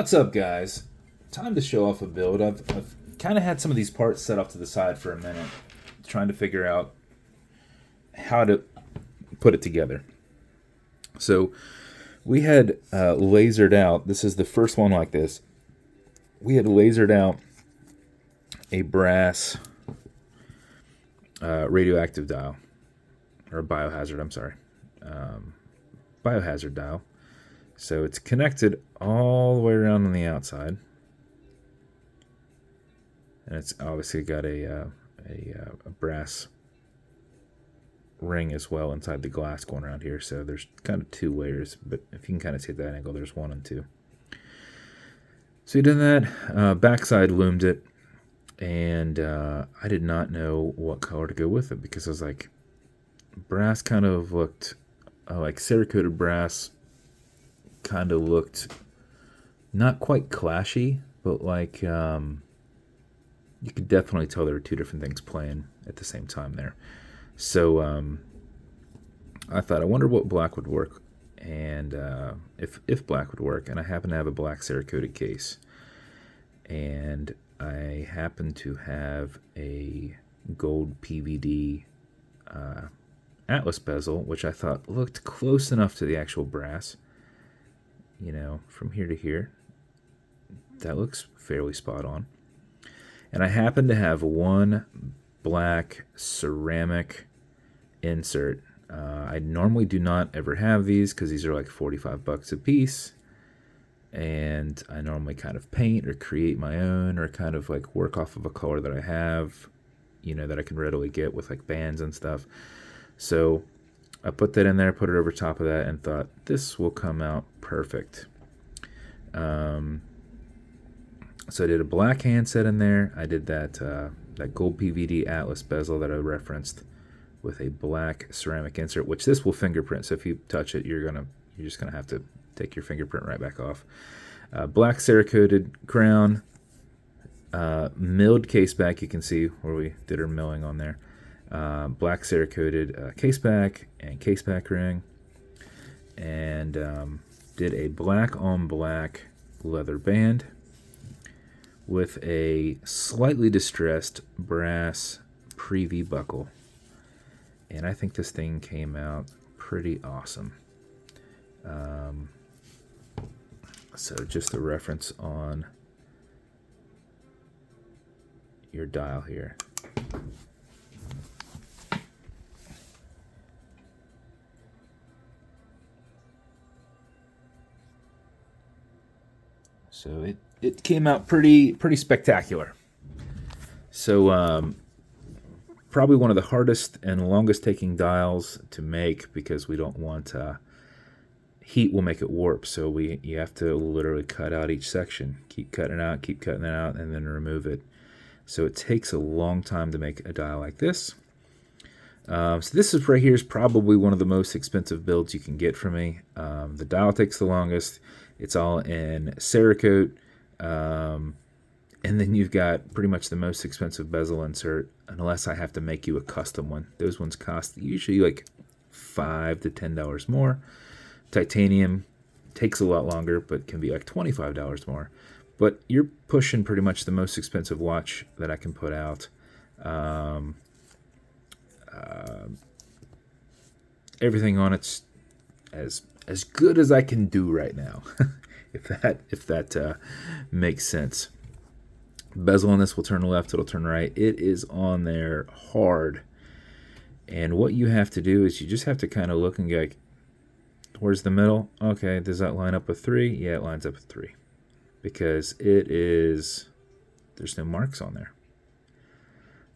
What's up, guys? Time to show off a build. I've kind of had some of these parts set off to the side for a minute, trying to figure out how to put it together. So we had lasered out, this is the first one like this, we had lasered out a brass radioactive dial, or BioHazard, I'm sorry, BioHazard dial. So it's connected all the way around on the outside, and it's obviously got a brass ring as well inside the glass going around here. So there's kind of two layers, but if you can kind of see at that angle, there's one and two. So you did that. Backside lumed it, and I did not know what color to go with it because I was like, brass kind of looked like cerakoted brass. Kind of looked not quite clashy, but like you could definitely tell there were two different things playing at the same time there. So I thought, I wonder what black would work, and if black would work. And I happen to have a black cerakoted case, and I happen to have a gold PVD Atlas bezel, which I thought looked close enough to the actual brass. You know, from here to here, that looks fairly spot on. And I happen to have one black ceramic insert. I normally do not ever have these because these are like 45 bucks a piece. And I normally kind of paint or create my own or kind of like work off of a color that I have, you know, that I can readily get with like bands and stuff. So I put that in there, put it over top of that, and thought this will come out perfect. So I did a black handset in there. I did that that gold PVD Atlas bezel that I referenced with a black ceramic insert, which this will fingerprint. So if you touch it, you're just gonna have to take your fingerprint right back off. Black cerakoted crown, milled caseback. You can see where we did our milling on there. Black cerakoted caseback and caseback ring, and did a black on black leather band with a slightly distressed brass preview buckle. And I think this thing came out pretty awesome. So just a reference on your dial here. So it came out pretty spectacular. So probably one of the hardest and longest taking dials to make because we don't want heat will make it warp. So you have to literally cut out each section, keep cutting it out, and then remove it. So it takes a long time to make a dial like this. So this is right here is probably one of the most expensive builds you can get from me. The dial takes the longest. It's all in Cerakote, and then you've got pretty much the most expensive bezel insert, unless I have to make you a custom one. Those ones cost usually like $5 to $10 more. Titanium takes a lot longer, but can be like $25 more. But you're pushing pretty much the most expensive watch that I can put out. Everything on it's as good as I can do right now, if that makes sense. Bezel on this will turn left, it'll turn right. It is on there hard. And what you have to do is you just have to kind of look and go like, where's the middle? Okay, does that line up with 3? Yeah, it lines up with 3. Because there's no marks on there.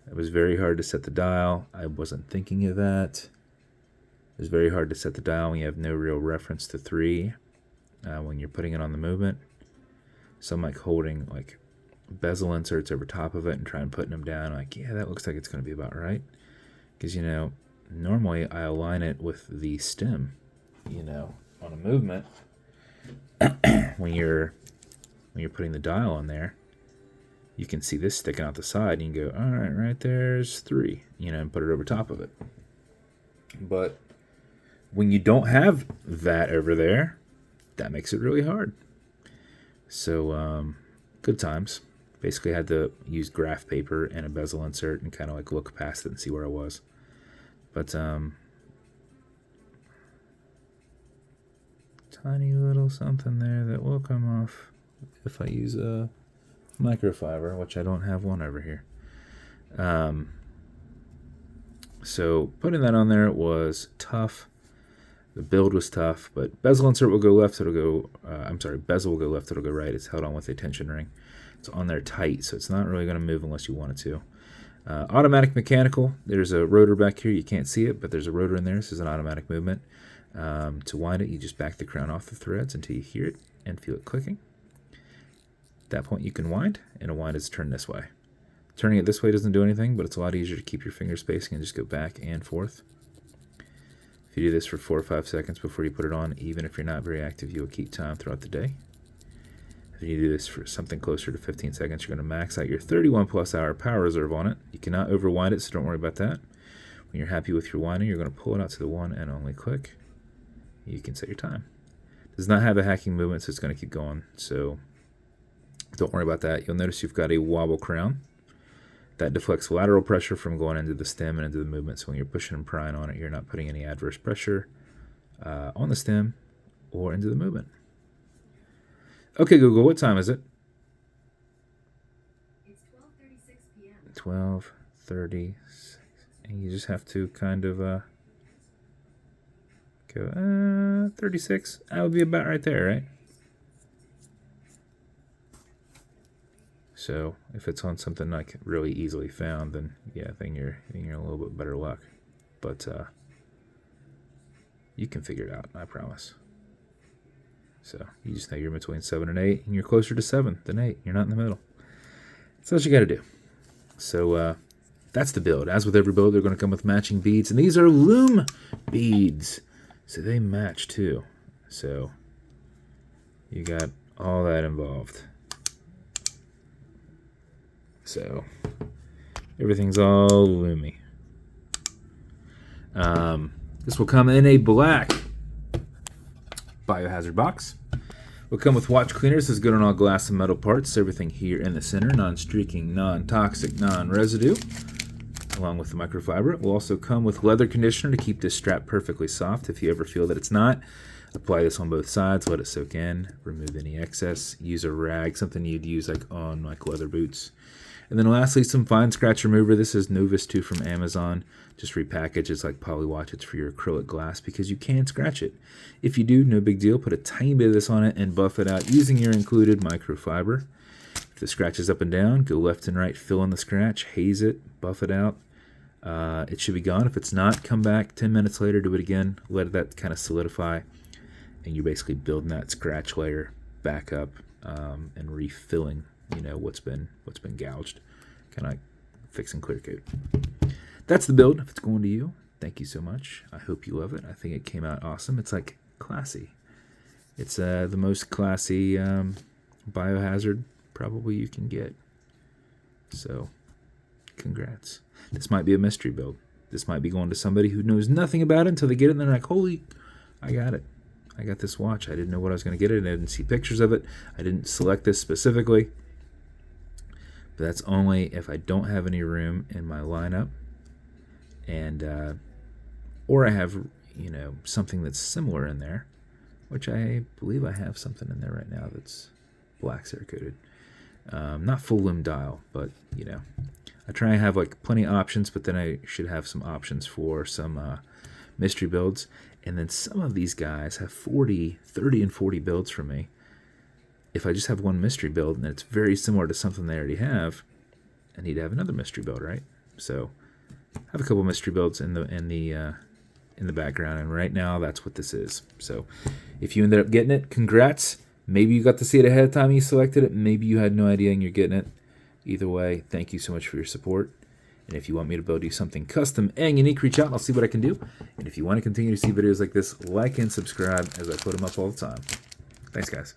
It was very hard to set the dial. I wasn't thinking of that. It was very hard to set the dial when you have no real reference to 3 when you're putting it on the movement. So I'm like holding like bezel inserts over top of it and trying putting them down. Like, yeah, that looks like it's going to be about right. Because, you know, normally I align it with the stem, you know, on a movement. when you're putting the dial on there, you can see this sticking out the side, and you can go, all right, right there's 3, you know, and put it over top of it. But when you don't have that over there, that makes it really hard. So good times. Basically had to use graph paper and a bezel insert and kind of like look past it and see where I was. But tiny little something there that will come off if I use a microfiber, which I don't have one over here. So putting that on there was tough. The build was tough, but bezel insert will go left, it'll go, bezel will go left, it'll go right. It's held on with a tension ring. It's on there tight, so it's not really going to move unless you want it to. Automatic mechanical, there's a rotor back here. You can't see it, but there's a rotor in there. This is an automatic movement. To wind it, you just back the crown off the threads until you hear it and feel it clicking. At that point, you can wind, and a wind is turned this way. Turning it this way doesn't do anything, but it's a lot easier to keep your finger spacing and just go back and forth. If you do this for 4 or 5 seconds before you put it on, even if you're not very active, you will keep time throughout the day. If you do this for something closer to 15 seconds, you're going to max out your 31 plus hour power reserve on it. You cannot overwind it, so don't worry about that. When you're happy with your winding, you're going to pull it out to the one and only click. You can set your time. It does not have a hacking movement, so it's going to keep going. So don't worry about that. You'll notice you've got a wobble crown. That deflects lateral pressure from going into the stem and into the movement. So when you're pushing and prying on it, you're not putting any adverse pressure on the stem or into the movement. Okay, Google, what time is it? It's 12:36 p.m. 12:36. And you just have to kind of go 36. That would be about right there, right? So if it's on something like really easily found, then yeah, then you're a little bit better luck. But you can figure it out, I promise. So you just know you're between 7 and 8, and you're closer to 7 than 8. You're not in the middle. That's what you got to do. So that's the build. As with every build, they're going to come with matching beads, and these are lume beads, so they match too. So you got all that involved. So everything's all loomy. This will come in a black BioHazard box. Will come with watch cleaners. This is good on all glass and metal parts. Everything here in the center, non-streaking, non-toxic, non-residue, along with the microfiber. It will also come with leather conditioner to keep this strap perfectly soft. If you ever feel that it's not, apply this on both sides, let it soak in, remove any excess, use a rag, something you'd use like on leather boots. And then lastly, some fine scratch remover. This is Novus 2 from Amazon. Just repackage. It's like Polywatch. It's for your acrylic glass because you can scratch it. If you do, no big deal. Put a tiny bit of this on it and buff it out using your included microfiber. If the scratch is up and down, go left and right, fill in the scratch, haze it, buff it out. It should be gone. If it's not, come back 10 minutes later, do it again, let that kind of solidify, and you're basically building that scratch layer back up and refilling what's been gouged, kind of like fixing clear coat. That's the build. If it's going to you, thank you so much. I hope you love it. I think it came out awesome. It's like classy. It's the most classy BioHazard probably you can get. So congrats. This might be a mystery build. This might be going to somebody who knows nothing about it until they get it and they're like, holy, I got it. I got this watch. I didn't know what I was going to get it. I didn't see pictures of it. I didn't select this specifically. But that's only if I don't have any room in my lineup, and or I have something that's similar in there, which I believe I have something in there right now that's black cerakoted. Not full lume dial, but I try and have like plenty of options, but then I should have some options for some mystery builds. And then some of these guys have 30 and 40 builds for me. If I just have one mystery build and it's very similar to something they already have, I need to have another mystery build, right? So I have a couple mystery builds in the background, and right now that's what this is. So if you ended up getting it, congrats. Maybe you got to see it ahead of time and you selected it. Maybe you had no idea and you're getting it. Either way, thank you so much for your support. And if you want me to build you something custom and unique, reach out and I'll see what I can do. And if you want to continue to see videos like this, like and subscribe as I put them up all the time. Thanks, guys.